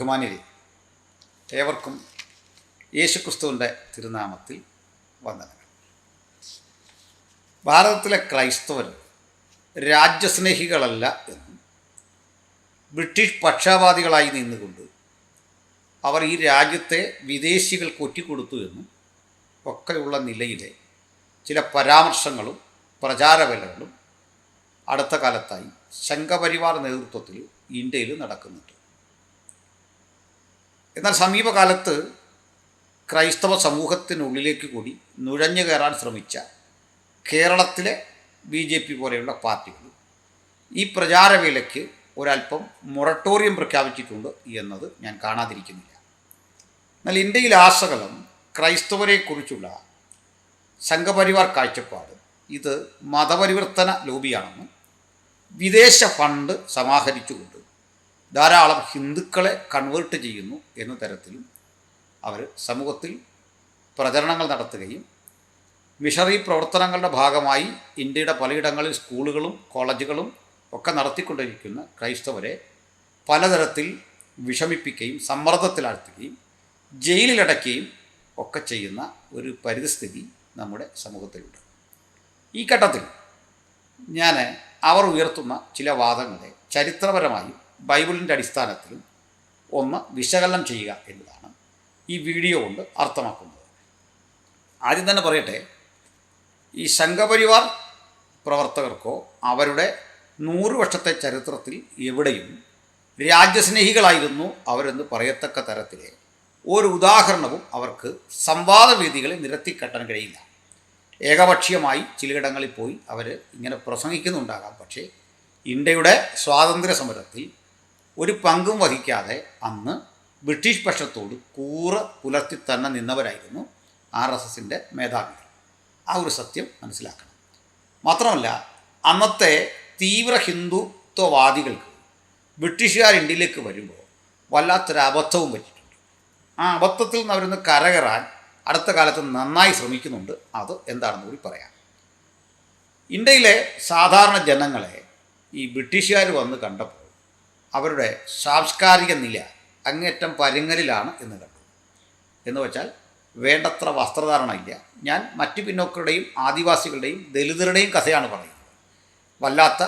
ബഹുമാന്യരെ, ഏവർക്കും യേശുക്രിസ്തുവിൻ്റെ തിരുനാമത്തിൽ വന്ദനങ്ങൾ. ഭാരതത്തിലെ ക്രൈസ്തവർ രാജ്യസ്നേഹികളല്ല എന്നും ബ്രിട്ടീഷ് പക്ഷപാതികളായി നിന്നുകൊണ്ട് അവർ ഈ രാജ്യത്തെ വിദേശികൾക്ക് ഒറ്റിക്കൊടുത്തു എന്നും ഒക്കെയുള്ള നിലയിലെ ചില പരാമർശങ്ങളും പ്രചാരവേലകളും അടുത്ത കാലത്തായി സംഘപരിവാർ നേതൃത്വത്തിൽ ഇന്ത്യയിൽ നടക്കുന്നുണ്ട്. എന്നാൽ സമീപകാലത്ത് ക്രൈസ്തവ സമൂഹത്തിനുള്ളിലേക്ക് കൂടി നുഴഞ്ഞു കയറാൻ ശ്രമിച്ച കേരളത്തിലെ BJP പോലെയുള്ള പാർട്ടികൾ ഈ പ്രചാരവേലയ്ക്ക് ഒരല്പം മൊറട്ടോറിയം പ്രഖ്യാപിച്ചിട്ടുണ്ട് എന്നത് ഞാൻ കാണാതിരിക്കുന്നില്ല. എന്നാൽ ഇന്ത്യയിൽ ആസകലം ക്രൈസ്തവരെക്കുറിച്ചുള്ള സംഘപരിവാർ കാഴ്ചപ്പാട് ഇത് മതപരിവർത്തന ലോബിയാണെന്നും വിദേശ ഫണ്ട് സമാഹരിച്ചുകൊണ്ട് ധാരാളം ഹിന്ദുക്കളെ കൺവേർട്ട് ചെയ്യുന്നു എന്ന തരത്തിലും അവർ സമൂഹത്തിൽ പ്രചരണങ്ങൾ നടത്തുകയും മിഷണറി പ്രവർത്തനങ്ങളുടെ ഭാഗമായി ഇന്ത്യയുടെ പലയിടങ്ങളിൽ സ്കൂളുകളും കോളേജുകളും ഒക്കെ നടത്തിക്കൊണ്ടിരിക്കുന്ന ക്രൈസ്തവരെ പലതരത്തിൽ വിഷമിപ്പിക്കുകയും സമ്മർദ്ദത്തിലാഴ്ത്തുകയും ജയിലിലടയ്ക്കുകയും ഒക്കെ ചെയ്യുന്ന ഒരു പരിസ്ഥിതി നമ്മുടെ സമൂഹത്തിലുണ്ട്. ഈ ഘട്ടത്തിൽ ഞാൻ അവർ ഉയർത്തുന്ന ചില വാദങ്ങളെ ചരിത്രപരമായും ബൈബിളിൻ്റെ അടിസ്ഥാനത്തിലും ഒന്ന് വിശകലനം ചെയ്യുക എന്നതാണ് ഈ വീഡിയോ കൊണ്ട് അർത്ഥമാക്കുന്നത്. ആദ്യം തന്നെ പറയട്ടെ, ഈ സംഘപരിവാർ പ്രവർത്തകർക്കോ അവരുടെ 100 വർഷത്തെ ചരിത്രത്തിൽ എവിടെയും രാജ്യസ്നേഹികളായിരുന്നു അവരെന്ന് പറയത്തക്ക തരത്തിലെ ഒരു ഉദാഹരണവും അവർക്ക് സംവാദവേദികളിൽ നിരത്തിക്കെട്ടാൻ കഴിയില്ല. ഏകപക്ഷീയമായി ചിലയിടങ്ങളിൽ പോയി അവർ ഇങ്ങനെ പ്രസംഗിക്കുന്നുണ്ടാകാം, പക്ഷേ ഇന്ത്യയുടെ സ്വാതന്ത്ര്യ സമരത്തിൽ ഒരു പങ്കും വഹിക്കാതെ അന്ന് ബ്രിട്ടീഷ് പക്ഷത്തോട് കൂറ് പുലർത്തി തന്നെ നിന്നവരായിരുന്നു RSSൻ്റെ മേധാവികൾ. ആ ഒരു സത്യം മനസ്സിലാക്കണം. മാത്രമല്ല, അന്നത്തെ തീവ്ര ഹിന്ദുത്വവാദികൾക്ക് ബ്രിട്ടീഷുകാർ ഇന്ത്യയിലേക്ക് വരുമ്പോൾ വല്ലാത്തൊരു അബദ്ധവും പറ്റിയിട്ടുണ്ട്. ആ അബദ്ധത്തിൽ നിന്ന് അവരൊന്ന് കരകയറാൻ അടുത്ത കാലത്ത് നന്നായി ശ്രമിക്കുന്നുണ്ട്. അത് എന്താണെന്ന് കൂടി പറയാം. ഇന്ത്യയിലെ സാധാരണ ജനങ്ങളെ ഈ ബ്രിട്ടീഷുകാർ വന്ന് കണ്ടപ്പോൾ അവരുടെ സാംസ്കാരിക നില അങ്ങേറ്റം പരുങ്ങലിലാണ് എന്ന് കണ്ടു. എന്ന് വെച്ചാൽ വേണ്ടത്ര വസ്ത്രധാരണ ഇല്ല. ഞാൻ മറ്റു പിന്നോക്കരുടെയും ആദിവാസികളുടെയും ദലിതരുടെയും കഥയാണ് പറയുന്നത്. വല്ലാത്ത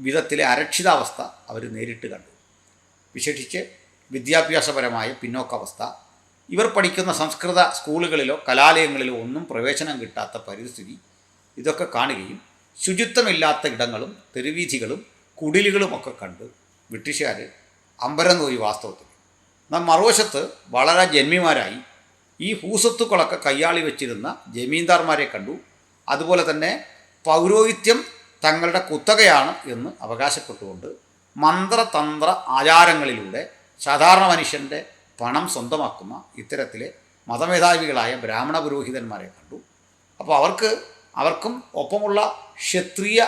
വിധത്തിലെ അരക്ഷിതാവസ്ഥ അവർ നേരിട്ട് കണ്ടു. വിശേഷിച്ച് വിദ്യാഭ്യാസപരമായ പിന്നോക്കാവസ്ഥ, ഇവർ പഠിക്കുന്ന സംസ്കൃത സ്കൂളുകളിലോ കലാലയങ്ങളിലോ ഒന്നും പ്രവേശനം കിട്ടാത്ത പരിസ്ഥിതി, ഇതൊക്കെ കാണുകയും ശുചിത്വമില്ലാത്ത ഇടങ്ങളും തെരുവീഥികളും കുടിലുകളുമൊക്കെ കണ്ട് ബ്രിട്ടീഷുകാർ അമ്പരം നോയി. വാസ്തവത്തിൽ നാം മറുവശത്ത് വളരെ ജന്മിമാരായി ഈ ഭൂസ്വത്തുക്കളൊക്കെ കയ്യാളി വെച്ചിരുന്ന ജമീന്ദാർമാരെ കണ്ടു. അതുപോലെ തന്നെ പൗരോഹിത്യം തങ്ങളുടെ കുത്തകയാണ് എന്ന് അവകാശപ്പെട്ടുകൊണ്ട് മന്ത്രതന്ത്ര ആചാരങ്ങളിലൂടെ സാധാരണ മനുഷ്യൻ്റെ പണം സ്വന്തമാക്കുന്ന ഇത്തരത്തിലെ മതമേധാവികളായ ബ്രാഹ്മണ പുരോഹിതന്മാരെ കണ്ടു. അപ്പോൾ അവർക്കും ഒപ്പമുള്ള ക്ഷത്രിയ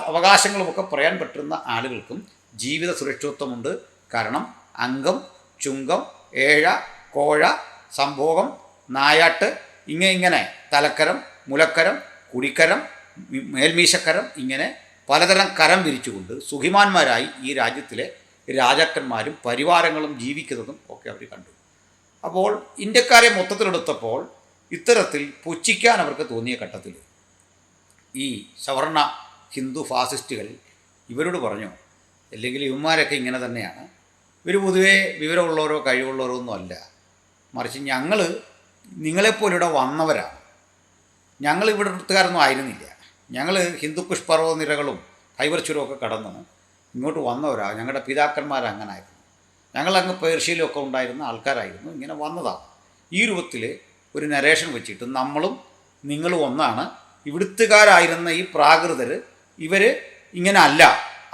അവകാശങ്ങളുമൊക്കെ പറയാൻ പറ്റുന്ന ആളുകൾക്കും ജീവിത സുരക്ഷിതത്വമുണ്ട്. കാരണം അംഗം, ചുങ്കം, ഏഴ, കോഴ, സംഭോഗം, നായാട്ട്, ഇങ്ങനെ തലക്കരം, മുലക്കരം, കുടിക്കരം, മേൽമീശക്കരം, ഇങ്ങനെ പലതരം കരം വിരിച്ചുകൊണ്ട് സുഖിമാന്മാരായി ഈ രാജ്യത്തിലെ രാജാക്കന്മാരും പരിവാരങ്ങളും ജീവിക്കുന്നതും ഒക്കെ അവർ കണ്ടു. അപ്പോൾ ഇന്ത്യക്കാരെ മൊത്തത്തിലെടുത്തപ്പോൾ ഇത്തരത്തിൽ പുച്ഛിക്കാൻ അവർക്ക് തോന്നിയ ഘട്ടത്തിൽ ഈ സവർണ ഹിന്ദു ഫാസിസ്റ്റുകൾ ഇവരോട് പറഞ്ഞു, അല്ലെങ്കിൽ ഇവന്മാരൊക്കെ ഇങ്ങനെ തന്നെയാണ്, ഇവർ പൊതുവേ വിവരമുള്ളവരോ കഴിവുള്ളവരോ ഒന്നും അല്ല, മറിച്ച് ഞങ്ങൾ നിങ്ങളെപ്പോലെ ഇവിടെ വന്നവരാണ്. ഞങ്ങൾ ഇവിടുത്തുകാരൊന്നും ആയിരുന്നില്ല. ഞങ്ങൾ ഹിന്ദുക്കുഷ് പർവ്വതനിരകളും കൈവർച്ചുരമൊക്കെ കടന്ന് ഇങ്ങോട്ട് വന്നവരാണ്. ഞങ്ങളുടെ പിതാക്കന്മാരങ്ങനായിരുന്നു. ഞങ്ങളങ്ങ് പേർഷ്യയിലൊക്കെ ഉണ്ടായിരുന്ന ആൾക്കാരായിരുന്നു. ഇങ്ങനെ വന്നതാണ്. ഈ രൂപത്തിൽ ഒരു നരേഷൻ വെച്ചിട്ട് നമ്മളും നിങ്ങളും ഒന്നാണ്, ഇവിടുത്തുകാരായിരുന്ന ഈ പ്രാകൃതർ ഇവർ ഇങ്ങനെ അല്ല,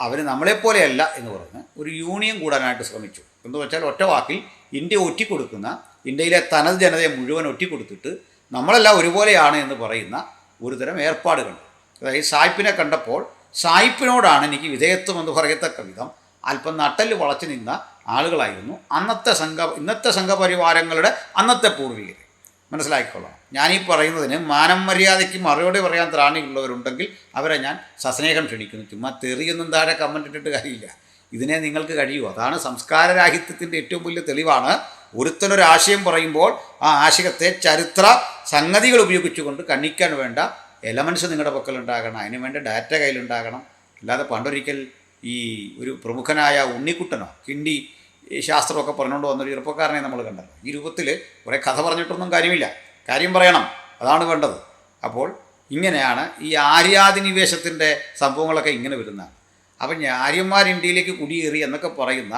അവർ നമ്മളെപ്പോലെയല്ല എന്ന് പറഞ്ഞ് ഒരു യൂണിയൻ കൂടാനായിട്ട് ശ്രമിച്ചു. എന്ന് വെച്ചാൽ ഒറ്റ വാക്കിൽ ഇന്ത്യ ഒറ്റിക്കൊടുക്കുന്ന, ഇന്ത്യയിലെ തനത് ജനതയെ മുഴുവൻ ഒറ്റിക്കൊടുത്തിട്ട് നമ്മളെല്ലാം ഒരുപോലെയാണ് എന്ന് പറയുന്ന ഒരുതരം ഏർപ്പാടുകൾ. അതായത് സായിപ്പിനെ കണ്ടപ്പോൾ സായിപ്പിനോടാണ് എനിക്ക് വിധേയത്വം എന്ന് പറയത്തക്ക വിധം അല്പം നട്ടല് വളച്ചു നിന്ന ആളുകളായിരുന്നു ഇന്നത്തെ സംഘപരിവാരങ്ങളുടെ അന്നത്തെ പൂർവികർ. മനസ്സിലാക്കിക്കൊള്ളാം. ഞാനീ പറയുന്നതിന് മാനം മര്യാദയ്ക്ക് മറുപടി പറയാൻ ത്രാണിയുള്ളവരുണ്ടെങ്കിൽ അവരെ ഞാൻ സസ്നേഹം ക്ഷണിക്കുന്നു. ചുമ്മാ തെറിയൊന്നും താഴെ കമൻ്റ് ഇട്ടിട്ട് കാര്യമില്ല. ഇതിനെ നിങ്ങൾക്ക് കഴിയുമോ? അതാണ് സംസ്കാരരാഹിത്യത്തിൻ്റെ ഏറ്റവും വലിയ തെളിവാണ്. ഒരുത്തനൊരാശയം പറയുമ്പോൾ ആ ആശയത്തെ ചരിത്ര സംഗതികൾ ഉപയോഗിച്ചുകൊണ്ട് കണ്ണിക്കാൻ വേണ്ട എലമെൻറ്റ്സ് നിങ്ങളുടെ പക്കലുണ്ടാകണം, അതിന് വേണ്ട ഡാറ്റ കയ്യിലുണ്ടാകണം. അല്ലാതെ പണ്ടൊരിക്കൽ ഈ ഒരു പ്രമുഖനായ ഉണ്ണിക്കുട്ടനോ ഹിന്ദി ശാസ്ത്രമൊക്കെ പറഞ്ഞുകൊണ്ട് വന്നൊരു ചെറുപ്പക്കാരനെ നമ്മൾ കണ്ടല്ലോ. ഈ രൂപത്തിൽ കുറേ കഥ പറഞ്ഞിട്ടൊന്നും കാര്യമില്ല, കാര്യം പറയണം, അതാണ് വേണ്ടത്. അപ്പോൾ ഇങ്ങനെയാണ് ഈ ആര്യാധിനിവേശത്തിൻ്റെ സംഭവങ്ങളൊക്കെ ഇങ്ങനെ വരുന്നതാണ്. അപ്പം ആര്യന്മാർ ഇന്ത്യയിലേക്ക് കുടിയേറി എന്നൊക്കെ പറയുന്ന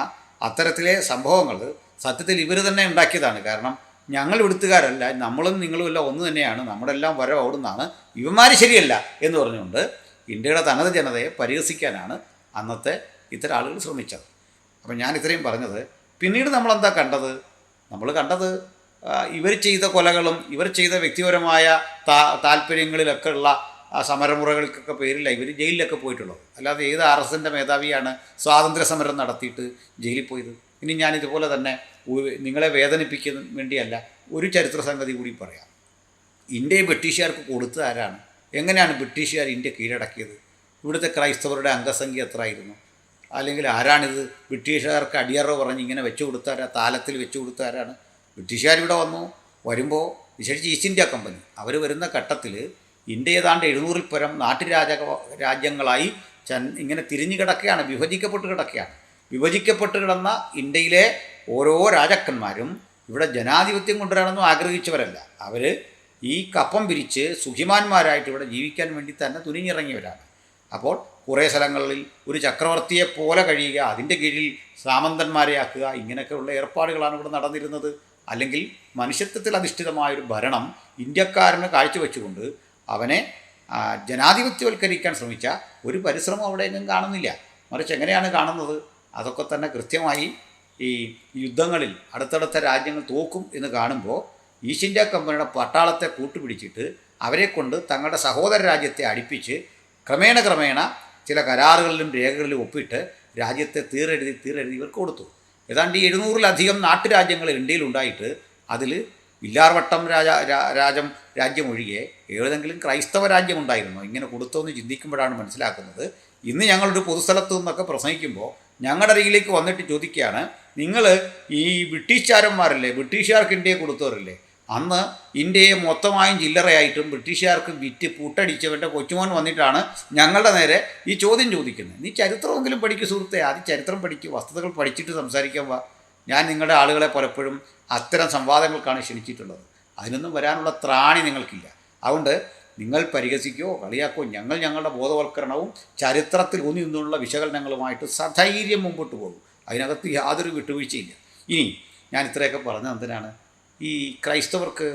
അത്തരത്തിലെ സംഭവങ്ങൾ സത്യത്തിൽ ഇവർ തന്നെ ഉണ്ടാക്കിയതാണ്. കാരണം ഞങ്ങൾ ഇവിടുത്തുകാരല്ല, നമ്മളും നിങ്ങളും എല്ലാം ഒന്ന് തന്നെയാണ്, നമ്മളെല്ലാം വര ഓടുന്നതാണ്, ഇവന്മാർ ശരിയല്ല എന്ന് പറഞ്ഞുകൊണ്ട് ഇന്ത്യയുടെ തനത് ജനതയെ പരിഹസിക്കാനാണ് അന്നത്തെ ഇത്തരം ആളുകൾ ശ്രമിച്ചത്. അപ്പം ഞാൻ ഇത്രയും പറഞ്ഞത്, പിന്നീട് നമ്മളെന്താ കണ്ടത്? നമ്മൾ കണ്ടത് ഇവർ ചെയ്ത കൊലകളും ഇവർ ചെയ്ത വ്യക്തിപരമായ താല്പര്യങ്ങളിലൊക്കെ ഉള്ള സമരമുറകൾക്കൊക്കെ പേരില്ല ഇവർ ജയിലിലൊക്കെ പോയിട്ടുള്ളത്. അല്ലാതെ ഏത് RSSൻ്റെ മേധാവിയാണ് സ്വാതന്ത്ര്യ സമരം നടത്തിയിട്ട് ജയിലിൽ പോയത്? ഇനി ഞാനിതുപോലെ തന്നെ നിങ്ങളെ വേദനിപ്പിക്കാൻ വേണ്ടിയല്ല ഒരു ചരിത്ര സംഗതി കൂടി പറയാം. ഇന്ത്യയെ ബ്രിട്ടീഷുകാർക്ക് കൊടുത്തത് ആരാണ്? എങ്ങനെയാണ് ബ്രിട്ടീഷുകാർ ഇന്ത്യ കീഴടക്കിയത്? ഇവിടുത്തെ ക്രൈസ്തവരുടെ അംഗസംഖ്യ എത്രയായിരുന്നു? അല്ലെങ്കിൽ ആരാണിത് ബ്രിട്ടീഷുകാർക്ക് അടിയറവ് പറഞ്ഞ് ഇങ്ങനെ വെച്ചു കൊടുത്താരാ, താലത്തിൽ വെച്ചു കൊടുത്താരാണ്? ബ്രിട്ടീഷുകാരിവിടെ വരുമ്പോൾ വിശേഷിച്ച് ഈസ്റ്റ് ഇന്ത്യ കമ്പനി അവർ വരുന്ന ഘട്ടത്തിൽ ഇന്ത്യ ഏതാണ്ട് 700-ൽ പരം രാജ്യങ്ങളായി ഇങ്ങനെ തിരിഞ്ഞു കിടക്കുകയാണ്, വിഭജിക്കപ്പെട്ട് കിടക്കുകയാണ്. വിഭജിക്കപ്പെട്ട് കിടന്ന ഇന്ത്യയിലെ ഓരോ രാജാക്കന്മാരും ഇവിടെ ജനാധിപത്യം കൊണ്ടുവരാനൊന്നും ആഗ്രഹിച്ചവരല്ല. അവർ ഈ കപ്പം പിരിച്ച് സുഖിമാന്മാരായിട്ട് ഇവിടെ ജീവിക്കാൻ വേണ്ടി തന്നെ തുനിഞ്ഞിറങ്ങിയവരാണ്. അപ്പോൾ കുറേ സ്ഥലങ്ങളിൽ ഒരു ചക്രവർത്തിയെ പോലെ കഴിയുക, അതിൻ്റെ കീഴിൽ സാമന്തന്മാരെ ആക്കുക, ഇങ്ങനെയൊക്കെയുള്ള ഏർപ്പാടുകളാണ് ഇവിടെ നടന്നിരുന്നത്. അല്ലെങ്കിൽ മനുഷ്യത്വത്തിൽ അധിഷ്ഠിതമായൊരു ഭരണം ഇന്ത്യക്കാരന് കാഴ്ചവെച്ചുകൊണ്ട് അവനെ ജനാധിപത്യവൽക്കരിക്കാൻ ശ്രമിച്ച ഒരു പരിശ്രമം അവിടെ എങ്ങും കാണുന്നില്ല. മറിച്ച് എങ്ങനെയാണ് കാണുന്നത്? അതൊക്കെ തന്നെ കൃത്യമായി ഈ യുദ്ധങ്ങളിൽ അടുത്തടുത്ത രാജ്യങ്ങൾ തോക്കും എന്ന് കാണുമ്പോൾ ഈസ്റ്റ് ഇന്ത്യ കമ്പനിയുടെ പട്ടാളത്തെ കൂട്ടുപിടിച്ചിട്ട് അവരെ കൊണ്ട് തങ്ങളുടെ സഹോദര രാജ്യത്തെ അടുപ്പിച്ച് ക്രമേണ ചില കരാറുകളിലും രേഖകളിലും ഒപ്പിട്ട് രാജ്യത്തെ തീരെഴുതി ഇവർക്ക് കൊടുത്തു. ഏതാണ്ട് 700-ലധികം നാട്ടുരാജ്യങ്ങൾ ഇന്ത്യയിലുണ്ടായിട്ട് അതിൽ വില്ലാർവട്ടം രാജ്യം ഒഴികെ ഏതെങ്കിലും ക്രൈസ്തവ രാജ്യമുണ്ടായിരുന്നോ ഇങ്ങനെ കൊടുത്തോന്ന് ചിന്തിക്കുമ്പോഴാണ് മനസ്സിലാക്കുന്നത്. ഇന്ന് ഞങ്ങളൊരു പൊതുസ്ഥലത്തു നിന്നൊക്കെ പ്രസംഗിക്കുമ്പോൾ ഞങ്ങളുടെ അരികിലേക്ക് വന്നിട്ട് ചോദിക്കുകയാണ്, നിങ്ങൾ ഈ ബ്രിട്ടീഷുകാരന്മാരല്ലേ, ബ്രിട്ടീഷുകാർക്ക് ഇന്ത്യയെ കൊടുത്തവരല്ലേ, അന്ന് ഇന്ത്യയെ മൊത്തമായും ചില്ലറയായിട്ടും ബ്രിട്ടീഷുകാർക്ക് വിറ്റ് പൂട്ടടിച്ചവൻ്റെ കൊച്ചുമോൻ വന്നിട്ടാണ് ഞങ്ങളുടെ നേരെ ഈ ചോദ്യം ചോദിക്കുന്നത്. നീ ചരിത്രമെങ്കിലും പഠിക്കുക സുഹൃത്തെ, ആദ്യം ചരിത്രം പഠിക്കുക, വസ്തുതകൾ പഠിച്ചിട്ട് സംസാരിക്കാൻ വാ. ഞാൻ നിങ്ങളുടെ ആളുകളെ പലപ്പോഴും അത്തരം സംവാദങ്ങൾക്കാണ് ക്ഷണിച്ചിട്ടുള്ളത്. അതിനൊന്നും വരാനുള്ള ത്രാണി നിങ്ങൾക്കില്ല. അതുകൊണ്ട് നിങ്ങൾ പരിഹസിക്കോ കളിയാക്കോ, ഞങ്ങളുടെ ബോധവൽക്കരണവും ചരിത്രത്തിൽ ഊന്നി നിന്നുള്ള വിശകലനങ്ങളുമായിട്ട് സധൈര്യം മുമ്പോട്ട് പോകും. അതിനകത്ത് യാതൊരു വിട്ടുവീഴ്ചയില്ല. ഇനി ഞാൻ ഇത്രയൊക്കെ പറഞ്ഞത് എന്തിനാണ്? ഈ ക്രൈസ്തവർക്ക്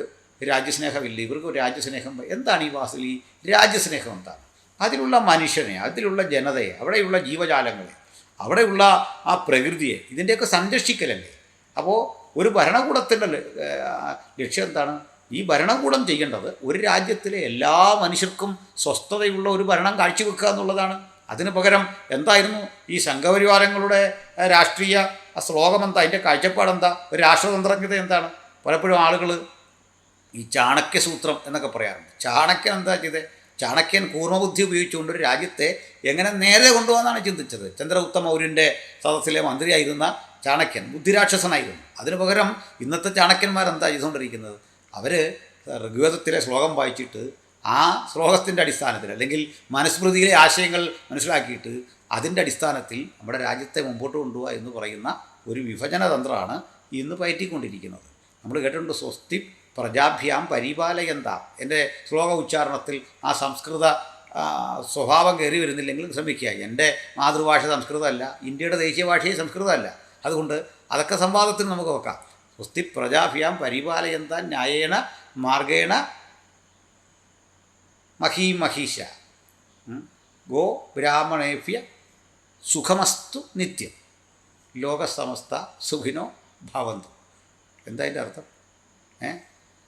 രാജ്യസ്നേഹമില്ല, ഇവർക്ക് രാജ്യസ്നേഹം. എന്താണ് ഈ വാസിൽ ഈ രാജ്യസ്നേഹം? എന്താണ്? അതിലുള്ള മനുഷ്യനെ, അതിലുള്ള ജനതയെ, അവിടെയുള്ള ജീവജാലങ്ങളെ, അവിടെയുള്ള ആ പ്രകൃതിയെ, ഇതിൻ്റെയൊക്കെ സംരക്ഷിക്കലല്ലേ. അപ്പോൾ ഒരു ഭരണകൂടത്തിൻ്റെ ലക്ഷ്യം എന്താണ്? ഈ ഭരണകൂടം ചെയ്യേണ്ടത് ഒരു രാജ്യത്തിലെ എല്ലാ മനുഷ്യർക്കും സ്വസ്ഥതയുള്ള ഒരു ഭരണം കാഴ്ചവെക്കുക എന്നുള്ളതാണ്. അതിന് പകരം എന്തായിരുന്നു ഈ സംഘപരിവാരങ്ങളുടെ രാഷ്ട്രീയ ശ്ലോകം എന്താ? അതിൻ്റെ കാഴ്ചപ്പാടെന്താ? ഒരു രാഷ്ട്രതന്ത്രജ്ഞത എന്താണ്? പലപ്പോഴും ആളുകൾ ഈ ചാണക്യസൂത്രം എന്നൊക്കെ പറയാറുണ്ട്. ചാണക്യൻ എന്താ ചെയ്തത്? ചാണക്യൻ കൂർമ്മബുദ്ധി ഉപയോഗിച്ചുകൊണ്ട് ഒരു രാജ്യത്തെ എങ്ങനെ നേരെ കൊണ്ടുപോകാനാണ് ചിന്തിച്ചത്. ചന്ദ്രഗുപ്ത മൗര്യൻ്റെ സദസ്സിലെ മന്ത്രിയായിരുന്ന ചാണക്യൻ ബുദ്ധിരാക്ഷസനായിരുന്നു. അതിനു പകരം ഇന്നത്തെ ചാണക്യന്മാരെന്താ ചെയ്തുകൊണ്ടിരിക്കുന്നത്? അവർ ഋഗ്വേദത്തിലെ ശ്ലോകം വായിച്ചിട്ട് ആ ശ്ലോകത്തിൻ്റെ അടിസ്ഥാനത്തിൽ അല്ലെങ്കിൽ മനുസ്മൃതിയിലെ ആശയങ്ങൾ മനസ്സിലാക്കിയിട്ട് അതിൻ്റെ അടിസ്ഥാനത്തിൽ നമ്മുടെ രാജ്യത്തെ മുമ്പോട്ട് കൊണ്ടുപോകുക എന്ന് പറയുന്ന ഒരു വിഭജന തന്ത്രമാണ് ഇന്ന് പയറ്റിക്കൊണ്ടിരിക്കുന്നത്. നമ്മൾ കേട്ടിട്ടുണ്ട്, സ്വസ്തി പ്രജാഭ്യാം പരിപാലയന്ത. എൻ്റെ ശ്ലോക ഉച്ചാരണത്തിൽ ആ സംസ്കൃത സ്വഭാവം കയറി വരുന്നില്ലെങ്കിൽ ശ്രമിക്കുക. എൻ്റെ മാതൃഭാഷ സംസ്കൃതമല്ല, ഇന്ത്യയുടെ ദേശീയ ഭാഷയെ സംസ്കൃതമല്ല. അതുകൊണ്ട് അതൊക്കെ സംവാദത്തിൽ നമുക്ക് വെക്കാം. സ്വസ്തി പ്രജാഭ്യാം പരിപാലയന്ത ന്യായേന മാർഗേണ മഹീമഹീശ ഗോ ബ്രാഹ്മണേഭ്യ സുഖമസ്തു നിത്യം ലോകസമസ്ത സുഖിനോ ഭവന്തു. എന്താ അതിൻ്റെ അർത്ഥം?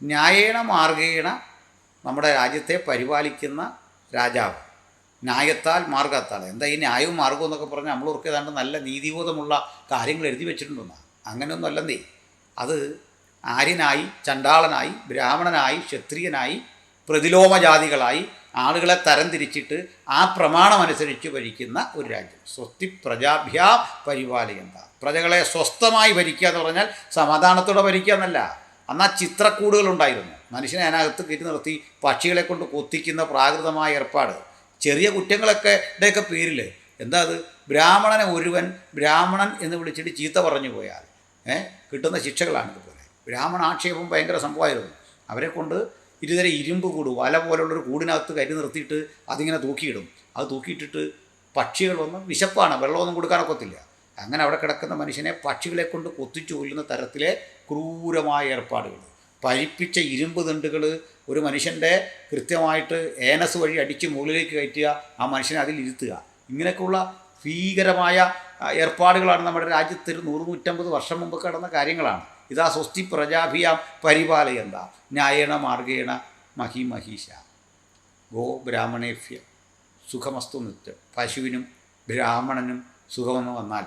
ന്യായേണ മാർഗേണ നമ്മുടെ രാജ്യത്തെ പരിപാലിക്കുന്ന രാജാവ്, ന്യായത്താൽ മാർഗത്താൽ. എന്താ ഈ ന്യായവും മാർഗവും എന്നൊക്കെ പറഞ്ഞാൽ നമ്മൾ ഓർക്കേതാണ്ട് നല്ല നീതിബോധമുള്ള കാര്യങ്ങൾ എഴുതി വെച്ചിട്ടുണ്ടെന്നാണ്. അങ്ങനെയൊന്നും അല്ലെന്നേ. അത് ആര്യനായി, ചണ്ടാളനായി, ബ്രാഹ്മണനായി, ക്ഷത്രിയനായി, പ്രതിലോമജാതികളായി ആളുകളെ തരംതിരിച്ചിട്ട് ആ പ്രമാണമനുസരിച്ച് ഭരിക്കുന്ന ഒരു രാജ്യം. സ്വസ്തി പ്രജാഭ്യാ പരിപാലയന്ത. പ്രജകളെ സ്വസ്ഥമായി ഭരിക്കുക എന്ന് പറഞ്ഞാൽ സമാധാനത്തോടെ ഭരിക്കുക എന്നല്ല. എന്നാൽ ചിത്രക്കൂടുകളുണ്ടായിരുന്നു. മനുഷ്യനെ അതിനകത്ത് കയറ്റി നിർത്തി പക്ഷികളെ കൊണ്ട് കൊത്തിക്കുന്ന പ്രാകൃതമായ ഏർപ്പാട്. ചെറിയ കുറ്റങ്ങളൊക്കെ പേരിൽ എന്താ അത്, ബ്രാഹ്മണനെ ഒരുവൻ ബ്രാഹ്മണൻ എന്ന് വിളിച്ചിട്ട് ചീത്ത പറഞ്ഞു പോയാൽ കിട്ടുന്ന ശിക്ഷകളാണ് ഇതുപോലെ. ബ്രാഹ്മണ ആക്ഷേപം ഭയങ്കര സംഭവമായിരുന്നു. അവരെ കൊണ്ട് ഇരുതരം ഇരുമ്പ് കൂട്, വല പോലുള്ളൊരു കൂടിനകത്ത് കരി നിർത്തിയിട്ട് അതിങ്ങനെ തൂക്കിയിടും. അത് തൂക്കിയിട്ടിട്ട് പക്ഷികൾ വന്ന് വിശപ്പാണ്, വെള്ളമൊന്നും കൊടുക്കാനൊക്കത്തില്ല. അങ്ങനെ അവിടെ കിടക്കുന്ന മനുഷ്യനെ പക്ഷികളെ കൊണ്ട് കൊത്തിച്ചു കൊല്ലുന്ന തരത്തിലെ ക്രൂരമായ ഏർപ്പാടുകൾ. പഴിപ്പിച്ച ഇരുമ്പ് തണ്ടുകൾ ഒരു മനുഷ്യൻ്റെ കൃത്യമായിട്ട് ഏനസ് വഴി അടിച്ച് മുകളിലേക്ക് കയറ്റുക, ആ മനുഷ്യനെ അതിലിരുത്തുക. ഇങ്ങനെയൊക്കെയുള്ള ഭീകരമായ ഏർപ്പാടുകളാണ് നമ്മുടെ രാജ്യത്ത് 100-150 വർഷം മുമ്പ് കിടന്ന കാര്യങ്ങളാണ്. ഇതാ സ്വസ്തി പ്രജാഭിയാം പരിപാലയന്ത ന്യായേണ മാർഗേണ മഹിമഹീശ ഗോ ബ്രാഹ്മണേഭ്യ സുഖമസ്തു നിത്യം. പശുവിനും ബ്രാഹ്മണനും സുഖമെന്ന് വന്നാൽ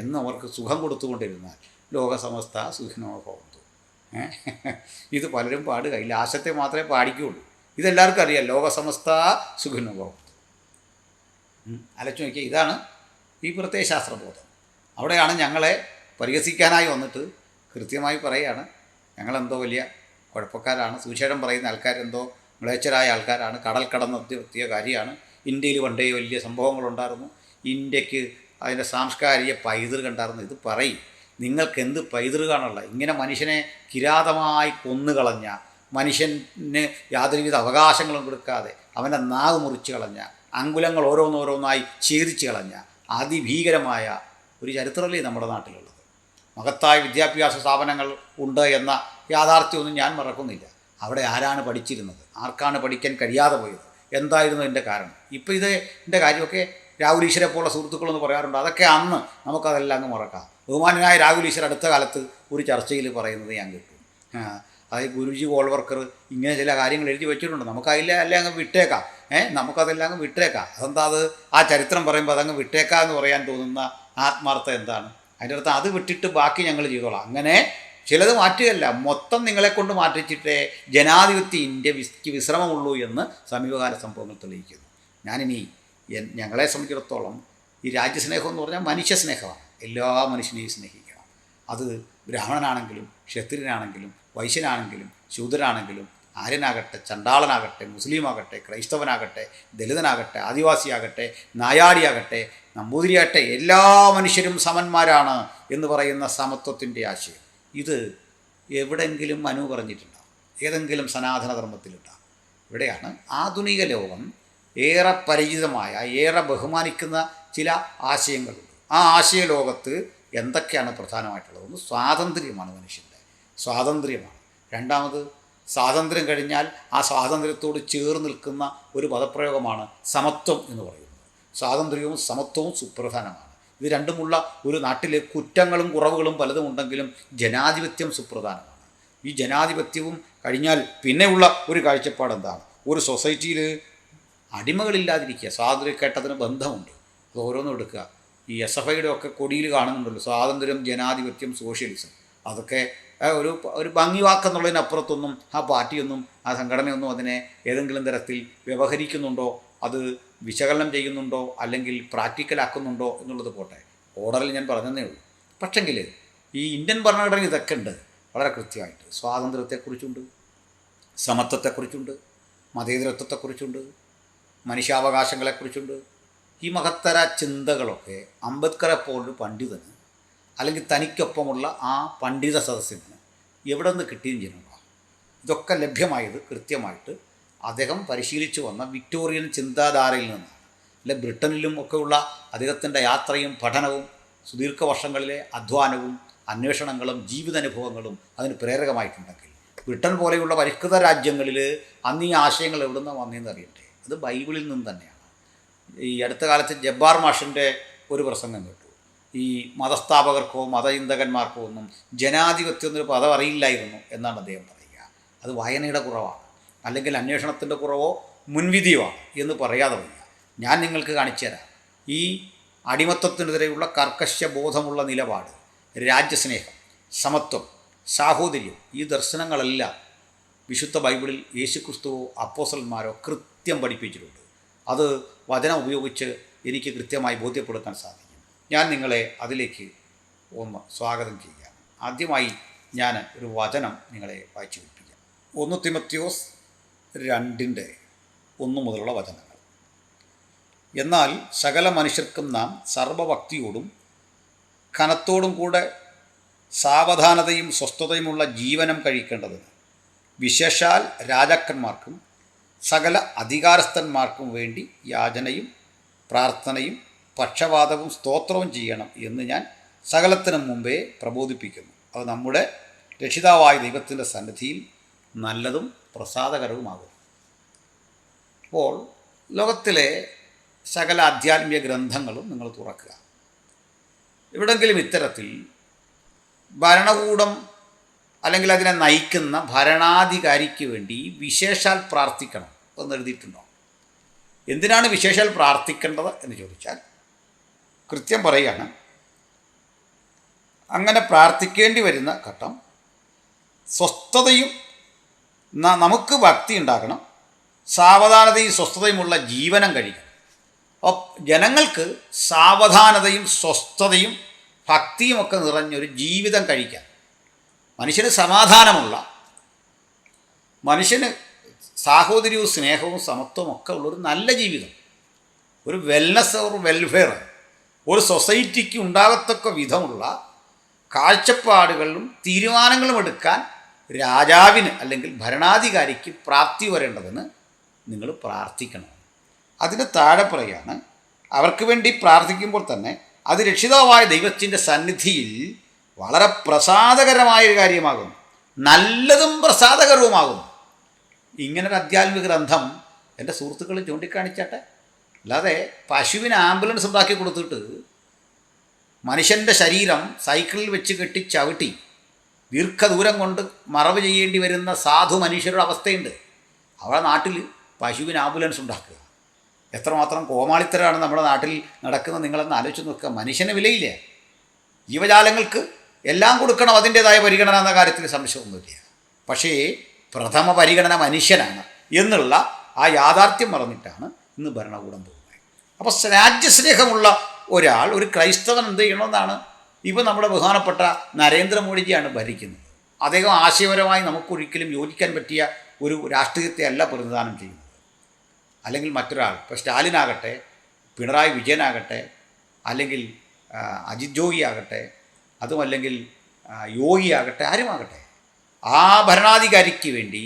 എന്ന് അവർക്ക് സുഖം കൊടുത്തുകൊണ്ടിരുന്നാൽ ലോകസമസ്ത സുഖിനോ ഭവന്തു. ഇത് പലരും പാടുക, ഈ ലാശത്തെ മാത്രമേ പാടിക്കുകയുള്ളൂ. ഇതെല്ലാവർക്കും അറിയാം, ലോകസമസ്ത സുഖിനോ ഭവന്തു. അലച്ചു നോക്കിയാൽ ഇതാണ് ഈ പ്രത്യയ ശാസ്ത്രബോധം. അവിടെയാണ് ഞങ്ങളെ പരിഹസിക്കാനായി വന്നിട്ട് കൃത്യമായി പറയുകയാണ്, ഞങ്ങളെന്തോ വലിയ കുഴപ്പക്കാരാണ്, സുവിശേഷം പറയുന്ന ആൾക്കാരെന്തോ മ്ലേച്ഛരായ ആൾക്കാരാണ്, കടൽ കടന്നെത്തിയ കാര്യമാണ്, ഇന്ത്യയിൽ പണ്ടേ വലിയ സംഭവങ്ങളുണ്ടായിരുന്നു, ഇന്ത്യക്ക് അതിൻ്റെ സാംസ്കാരിക പൈതൃകം ഉണ്ടായിരുന്നു. ഇത് പറയും, നിങ്ങൾക്ക് എന്ത് പൈതൃകമാണുള്ള? ഇങ്ങനെ മനുഷ്യനെ കിരാതമായി കൊന്നുകളഞ്ഞ, മനുഷ്യന് യാതൊരുവിധ അവകാശങ്ങളും കൊടുക്കാതെ അവൻ്റെ നാവ് മുറിച്ച് കളഞ്ഞ, അങ്കുലങ്ങൾ ഓരോന്നോരോന്നായി ഛേദിച്ച് കളഞ്ഞ അതിഭീകരമായ ഒരു ചരിത്രമല്ലേ നമ്മുടെ നാട്ടിലുള്ളത്. മഹത്തായ വിദ്യാഭ്യാസ സ്ഥാപനങ്ങൾ ഉണ്ട് എന്ന യാഥാർത്ഥ്യമൊന്നും ഞാൻ മറക്കുന്നില്ല. അവിടെ ആരാണ് പഠിച്ചിരുന്നത്? ആർക്കാണ് പഠിക്കാൻ കഴിയാതെ പോയത്? എന്തായിരുന്നു എൻ്റെ കാരണം? ഇപ്പോൾ ഇതിൻ്റെ കാര്യമൊക്കെ രാഹുൽ ഈശ്വരെ പോലുള്ള സുഹൃത്തുക്കളെന്ന് പറയാറുണ്ട്. അതൊക്കെ അന്ന് നമുക്കതെല്ലാം അങ്ങ് മറക്കാം. ബഹുമാനായ രാഹുൽ ഈശ്വർ അടുത്ത കാലത്ത് ഒരു ചർച്ചയിൽ പറയുന്നത് ഞാൻ കേട്ടു. അതായത് ഗുരുജി ഗോൾവർക്കർ ഇങ്ങനെ ചില കാര്യങ്ങൾ എഴുതി വെച്ചിട്ടുണ്ട്, നമുക്കതിലെ അല്ലേ അങ്ങ് വിട്ടേക്കാം. നമുക്കതെല്ലാം അങ്ങ് വിട്ടേക്കാം. അതെന്താ അത്? ആ ചരിത്രം പറയുമ്പോൾ അതങ്ങ് വിട്ടേക്കാം എന്ന് പറയാൻ തോന്നുന്ന ആത്മാർത്ഥം എന്താണ്? അതിൻ്റെ അടുത്ത് അത് വിട്ടിട്ട് ബാക്കി ഞങ്ങൾ ചെയ്തോളാം. അങ്ങനെ ചിലത് മാറ്റുകയല്ല, മൊത്തം നിങ്ങളെ കൊണ്ട് മാറ്റിച്ചിട്ടേ ജനാധിപത്യ ഇന്ത്യക്ക് വിശ്രമമുള്ളൂ എന്ന് സമീപകാല സംഭവങ്ങൾ തെളിയിക്കുന്നു. ഞാനിനി ഞങ്ങളെ സംബന്ധിച്ചിടത്തോളം ഈ രാജ്യസ്നേഹം എന്ന് പറഞ്ഞാൽ മനുഷ്യസ്നേഹമാണ്. എല്ലാ മനുഷ്യനെയും സ്നേഹിക്കണം. അത് ബ്രാഹ്മണനാണെങ്കിലും ക്ഷത്രിയനാണെങ്കിലും വൈശ്യനാണെങ്കിലും ശൂദ്രനാണെങ്കിലും ആര്യനാകട്ടെ ചണ്ടാളനാകട്ടെ മുസ്ലിമാകട്ടെ ക്രൈസ്തവനാകട്ടെ ദലിതനാകട്ടെ ആദിവാസിയാകട്ടെ നായാടിയാകട്ടെ നമ്പൂതിരിയാകട്ടെ എല്ലാ മനുഷ്യരും സമന്മാരാണ് എന്ന് പറയുന്ന സമത്വത്തിൻ്റെ ആശയം ഇത് എവിടെയെങ്കിലും മനു പറഞ്ഞിട്ടുണ്ടോ? ഏതെങ്കിലും സനാതനധർമ്മത്തിലുണ്ടോ? ഇവിടെയാണ് ആധുനിക ലോകം ഏറെ പരിചിതമായ ഏറെ ബഹുമാനിക്കുന്ന ചില ആശയങ്ങളുണ്ട്. ആ ആശയ ലോകത്ത് എന്തൊക്കെയാണ് പ്രധാനമായിട്ടുള്ളത്? ഒന്ന് സ്വാതന്ത്ര്യമാണ്, മനുഷ്യൻ്റെ സ്വാതന്ത്ര്യമാണ്. രണ്ടാമത് സ്വാതന്ത്ര്യം കഴിഞ്ഞാൽ ആ സ്വാതന്ത്ര്യത്തോട് ചേർന്ന് നിൽക്കുന്ന ഒരു പദപ്രയോഗമാണ് സമത്വം എന്ന് പറയുന്നത്. സ്വാതന്ത്ര്യവും സമത്വവും സുപ്രധാനമാണ്. ഇത് രണ്ടുമുള്ള ഒരു നാട്ടിലെ കുറ്റങ്ങളും കുറവുകളും പലതും ഉണ്ടെങ്കിലും ജനാധിപത്യം സുപ്രധാനമാണ്. ഈ ജനാധിപത്യവും കഴിഞ്ഞാൽ പിന്നെയുള്ള ഒരു കാഴ്ചപ്പാട് എന്താണ്? ഒരു സൊസൈറ്റിയിൽ അടിമകളില്ലാതിരിക്കുക. സ്വാതന്ത്ര്യക്കേട്ടതിന് ബന്ധമുണ്ട്. അത് ഓരോന്നും എടുക്കുക. ഈ SFIയുടെ ഒക്കെ കൊടിയിൽ കാണുന്നുണ്ടല്ലോ, സ്വാതന്ത്ര്യം, ജനാധിപത്യം, സോഷ്യലിസം. അതൊക്കെ ഒരു ഭംഗി വാക്കെന്നുള്ളതിനപ്പുറത്തൊന്നും ആ പാർട്ടിയൊന്നും ആ സംഘടനയൊന്നും അതിനെ ഏതെങ്കിലും തരത്തിൽ വ്യവഹരിക്കുന്നുണ്ടോ, അത് വിശകലനം ചെയ്യുന്നുണ്ടോ, അല്ലെങ്കിൽ പ്രാക്ടിക്കലാക്കുന്നുണ്ടോ എന്നുള്ളത് പോട്ടെ, ഓർഡറിൽ ഞാൻ പറഞ്ഞതേ ഉള്ളൂ. പക്ഷെങ്കിൽ ഈ ഇന്ത്യൻ ഭരണഘടന ഇതൊക്കെ ഉണ്ട് വളരെ കൃത്യമായിട്ട്. സ്വാതന്ത്ര്യത്തെക്കുറിച്ചുണ്ട്, സമത്വത്തെക്കുറിച്ചുണ്ട്, മതേതരത്വത്തെക്കുറിച്ചുണ്ട്, മനുഷ്യാവകാശങ്ങളെക്കുറിച്ചുണ്ട്. ഈ മഹത്തര ചിന്തകളൊക്കെ അംബേദ്കറെ പോലൊരു പണ്ഡിതന് അല്ലെങ്കിൽ തനിക്കൊപ്പമുള്ള ആ പണ്ഡിത സദസ്സിന് എവിടെ നിന്ന് കിട്ടിയും ചെയ്യുന്നുണ്ടോ? ഇതൊക്കെ ലഭ്യമായത് കൃത്യമായിട്ട് അദ്ദേഹം പരിശീലിച്ചു വന്ന വിക്ടോറിയൻ ചിന്താധാരയിൽ നിന്നാണ്. അല്ലെ ബ്രിട്ടനിലും ഒക്കെയുള്ള അദ്ദേഹത്തിൻ്റെ യാത്രയും പഠനവും സുദീർഘ വർഷങ്ങളിലെ അധ്വാനവും അന്വേഷണങ്ങളും ജീവിതാനുഭവങ്ങളും അതിന് പ്രേരകമായിട്ടുണ്ടെങ്കിൽ ബ്രിട്ടൻ പോലെയുള്ള പരിഷ്കൃത രാജ്യങ്ങളിൽ അന്ന് ഈ ആശയങ്ങൾ എവിടെ നിന്ന് വന്നതെന്ന് അറിയട്ടെ. അത് ബൈബിളിൽ നിന്ന് തന്നെയാണ്. ഈ അടുത്ത കാലത്ത് ജബ്ബാർ മാഷിൻ്റെ ഒരു പ്രസംഗം കേട്ടു. ഈ മതസ്ഥാപകർക്കോ മതചിന്തകന്മാർക്കോ ഒന്നും ജനാധിപത്യം എന്നൊരു പദം അറിയില്ലായിരുന്നു എന്നാണ് അദ്ദേഹം പറയുക. അത് വായനയുടെ കുറവാണ്, അല്ലെങ്കിൽ അന്വേഷണത്തിൻ്റെ കുറവോ മുൻവിധിയുമാണ് എന്ന് പറയാതെ വയ്യ. ഞാൻ നിങ്ങൾക്ക് കാണിച്ചു തരാം. ഈ അടിമത്തത്തിനെതിരെയുള്ള കർക്കശ ബോധമുള്ള നിലപാട്, രാജ്യസ്നേഹം, സമത്വം, സാഹോദര്യം, ഈ ദർശനങ്ങളെല്ലാം വിശുദ്ധ ബൈബിളിൽ യേശുക്രിസ്തുവോ അപ്പോസ്തലന്മാരോ കൃത്യം പഠിപ്പിച്ചിട്ടുണ്ട്. അത് വചനം ഉപയോഗിച്ച് എനിക്ക് കൃത്യമായി ബോധ്യപ്പെടുത്താൻ സാധിക്കും. ഞാൻ നിങ്ങളെ അതിലേക്ക് ഒന്ന് സ്വാഗതം ചെയ്യുകയാണ്. ആദ്യമായി ഞാൻ ഒരു വചനം നിങ്ങളെ വായിച്ചു കേൾപ്പിക്കാം. 1 തിമോത്തിയോസ് 2:1 മുതലുള്ള വചനങ്ങൾ. എന്നാൽ സകല മനുഷ്യർക്കും നാം സർവഭക്തിയോടും കനത്തോടും കൂടെ സാവധാനതയും സ്വസ്ഥതയുമുള്ള ജീവനം കഴിക്കേണ്ടതിന്, വിശേഷാൽ രാജാക്കന്മാർക്കും സകല അധികാരസ്ഥന്മാർക്കും വേണ്ടി യാചനയും പ്രാർത്ഥനയും പക്ഷപാതവും സ്തോത്രവും ചെയ്യണം എന്ന് ഞാൻ സകലത്തിനും മുമ്പേ പ്രബോധിപ്പിക്കുന്നു. അത് നമ്മുടെ രക്ഷിതാവായ ദൈവത്തിൻ്റെ സന്നിധിയിൽ നല്ലതും പ്രസാദകരവുമാകും. അപ്പോൾ ലോകത്തിലെ സകല ആധ്യാത്മിക ഗ്രന്ഥങ്ങളും നിങ്ങൾ തുറക്കുക. എവിടെങ്കിലും ഇത്തരത്തിൽ ഭരണകൂടം അല്ലെങ്കിൽ അതിനെ നയിക്കുന്ന ഭരണാധികാരിക്ക് വേണ്ടി വിശേഷാൽ പ്രാർത്ഥിക്കണം എന്ന് എഴുതിയിട്ടുണ്ടോ? എന്തിനാണ് വിശേഷാൽ പ്രാർത്ഥിക്കേണ്ടത് എന്ന് ചോദിച്ചാൽ കൃത്യം പറയുകയാണ്. അങ്ങനെ പ്രാർത്ഥിക്കേണ്ടി വരുന്ന ഘട്ടം സ്വസ്ഥതയും നമുക്ക് ഭക്തി ഉണ്ടാകണം, സാവധാനതയും സ്വസ്ഥതയുമുള്ള ജീവനം കഴിക്കണം. അപ്പോൾ ജനങ്ങൾക്ക് സാവധാനതയും സ്വസ്ഥതയും ഭക്തിയുമൊക്കെ നിറഞ്ഞൊരു ജീവിതം കഴിക്കാൻ, മനുഷ്യന് സമാധാനമുള്ള, മനുഷ്യന് സാഹോദര്യവും സ്നേഹവും സമത്വവും ഒക്കെ ഉള്ളൊരു നല്ല ജീവിതം, ഒരു വെൽനസ് ഒരു വെൽഫെയർ ഒരു സൊസൈറ്റിക്ക് ഉണ്ടാകത്തക്ക വിധമുള്ള കാഴ്ചപ്പാടുകളും തീരുമാനങ്ങളും എടുക്കാൻ രാജാവിന് അല്ലെങ്കിൽ ഭരണാധികാരിക്ക് പ്രാപ്തി വരേണ്ടതെന്ന് നിങ്ങൾ പ്രാർത്ഥിക്കണം. അതിന് താഴെ പറയാണ്, അവർക്ക് വേണ്ടി പ്രാർത്ഥിക്കുമ്പോൾ തന്നെ അത് രക്ഷിതാവായ ദൈവത്തിൻ്റെ സന്നിധിയിൽ വളരെ പ്രസാദകരമായൊരു കാര്യമാകുന്നു, നല്ലതും പ്രസാദകരവുമാകുന്നു. ഇങ്ങനൊരു ആധ്യാത്മിക ഗ്രന്ഥം എൻ്റെ സുഹൃത്തുക്കൾ ചൂണ്ടിക്കാണിച്ചാട്ടെ. അല്ലാതെ പശുവിന് ആംബുലൻസ് ഉണ്ടാക്കി കൊടുത്തിട്ട് മനുഷ്യൻ്റെ ശരീരം സൈക്കിളിൽ വെച്ച് കെട്ടി ചവിട്ടി ദീർഘദൂരം കൊണ്ട് മറവ് ചെയ്യേണ്ടി വരുന്ന സാധു മനുഷ്യരുടെ അവസ്ഥയുണ്ട്. അവരുടെ നാട്ടിൽ പശുവിന് ആംബുലൻസ് ഉണ്ടാക്കുക എത്രമാത്രം കോമാളിത്തരാണ് നമ്മുടെ നാട്ടിൽ നടക്കുന്നത് നിങ്ങളെന്ന് ആലോചിച്ച് നോക്കുക. മനുഷ്യന് വിലയില്ല. ജീവജാലങ്ങൾക്ക് എല്ലാം കൊടുക്കണം, അതിൻ്റേതായ പരിഗണന എന്ന കാര്യത്തിൽ സംശയമൊന്നുമില്ല. പക്ഷേ പ്രഥമ പരിഗണന മനുഷ്യനാണ് എന്നുള്ള ആ യാഥാർത്ഥ്യം മറന്നിട്ടാണ് ഇന്ന് ഭരണകൂടം പോകുന്നത്. അപ്പോൾ രാജ്യസ്നേഹമുള്ള ഒരാൾ, ഒരു ക്രൈസ്തവൻ എന്ത് ചെയ്യണമെന്നാണ് ഇപ്പോൾ നമ്മുടെ ബഹുമാനപ്പെട്ട നരേന്ദ്രമോദിജിയാണ് ഭരിക്കുന്നത്. അദ്ദേഹം ആശയപരമായി നമുക്കൊരിക്കലും യോജിക്കാൻ പറ്റിയ ഒരു രാഷ്ട്രീയത്തെ അല്ല പ്രതിനിധാനം ചെയ്യുന്നത്. അല്ലെങ്കിൽ മറ്റൊരാൾ, ഇപ്പോൾ സ്റ്റാലിനാകട്ടെ, പിണറായി വിജയനാകട്ടെ, അല്ലെങ്കിൽ അജിത് ജോഗി ആകട്ടെ, അതുമല്ലെങ്കിൽ യോഗിയാകട്ടെ, ആരുമാകട്ടെ, ആ ഭരണാധികാരിക്ക് വേണ്ടി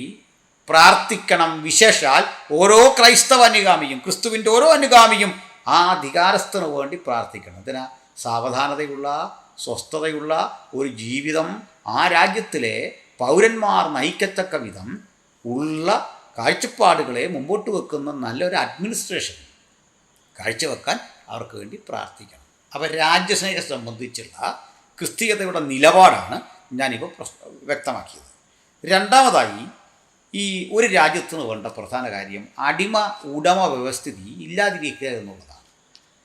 പ്രാർത്ഥിക്കണം. വിശേഷാൽ ഓരോ ക്രൈസ്തവ അനുഗാമിയും, ക്രിസ്തുവിൻ്റെ ഓരോ അനുഗാമിയും ആ അധികാരസ്ഥന് വേണ്ടി പ്രാർത്ഥിക്കണം. ഇതിന് സാവധാനതയുള്ള സ്വസ്ഥതയുള്ള ഒരു ജീവിതം ആ രാജ്യത്തിലെ പൗരന്മാർ നയിക്കത്തക്ക വിധം ഉള്ള കാഴ്ചപ്പാടുകളെ മുമ്പോട്ട് വെക്കുന്ന നല്ലൊരു അഡ്മിനിസ്ട്രേഷൻ കാഴ്ചവെക്കാൻ അവർക്ക് വേണ്ടി പ്രാർത്ഥിക്കണം. അപ്പോൾ രാജ്യസ്നേഹം സംബന്ധിച്ചുള്ള ക്രിസ്തീയതയുടെ നിലപാടാണ് ഞാനിപ്പോൾ വ്യക്തമാക്കിയത്. രണ്ടാമതായി, ഈ ഒരു രാജ്യത്തിന് വേണ്ട പ്രധാന കാര്യം അടിമ ഉടമ വ്യവസ്ഥിതി ഇല്ലാതിരിക്കുക എന്നുള്ളതാണ്.